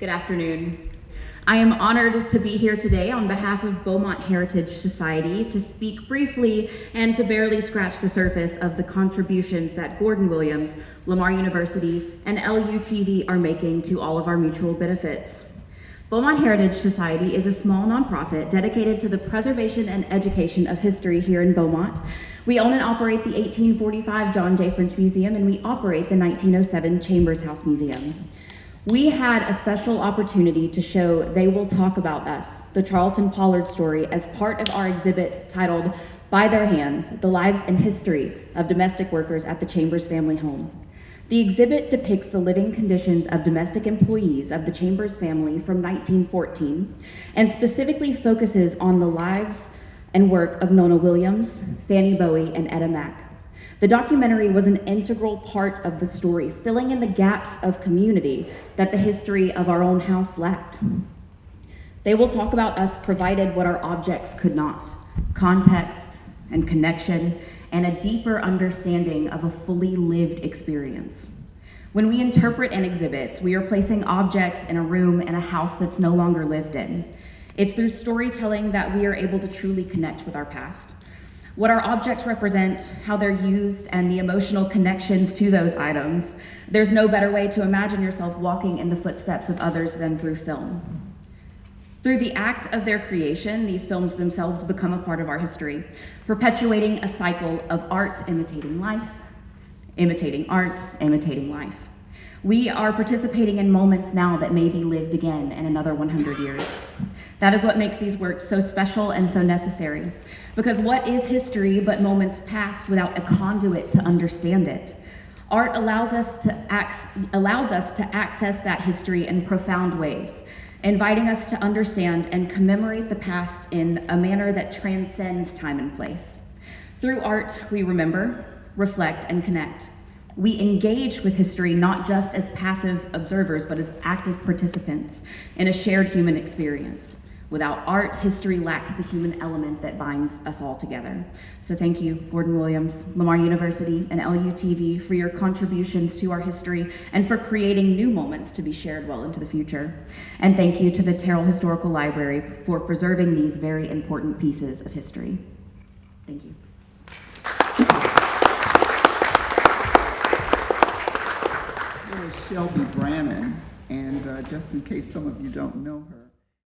Good afternoon. I am honored to be here today on behalf of Beaumont Heritage Society to speak briefly and to barely scratch the surface of the contributions that Gordon Williams, Lamar University, and LUTV are making to all of our mutual benefits. Beaumont Heritage Society is a small nonprofit dedicated to the preservation and education of history here in Beaumont. We own and operate the 1845 John J. French Museum, and we operate the 1907 Chambers House Museum. We had a special opportunity to show They Will Talk About Us, the Charlton-Pollard Story, as part of our exhibit titled By Their Hands, The Lives and History of Domestic Workers at the Chambers Family Home. The exhibit depicts the living conditions of domestic employees of the Chambers family from 1914 and specifically focuses on the lives and work of Nona Williams, Fannie Bowie, and Etta Mack. The documentary was an integral part of the story, filling in the gaps of community that the history of our own house lacked. They Will Talk About Us provided what our objects could not: context and connection and a deeper understanding of a fully lived experience. When we interpret an exhibit, we are placing objects in a room in a house that's no longer lived in. It's through storytelling that we are able to truly connect with our past. What our objects represent, how they're used, and the emotional connections to those items. There's no better way to imagine yourself walking in the footsteps of others than through film. Through the act of their creation, these films themselves become a part of our history, perpetuating a cycle of art imitating life, imitating art, imitating life. We are participating in moments now that may be lived again in another 100 years. That is what makes these works so special and so necessary. Because what is history but moments past without a conduit to understand it? Art allows us to access that history in profound ways, inviting us to understand and commemorate the past in a manner that transcends time and place. Through art, we remember, reflect, and connect. We engage with history not just as passive observers, but as active participants in a shared human experience. Without art, history lacks the human element that binds us all together. So thank you, Gordon Williams, Lamar University, and LUTV for your contributions to our history and for creating new moments to be shared well into the future. And thank you to the Tyrrell Historical Library for preserving these very important pieces of history. Thank you. Shelby Brannan, and just in case some of you don't know her,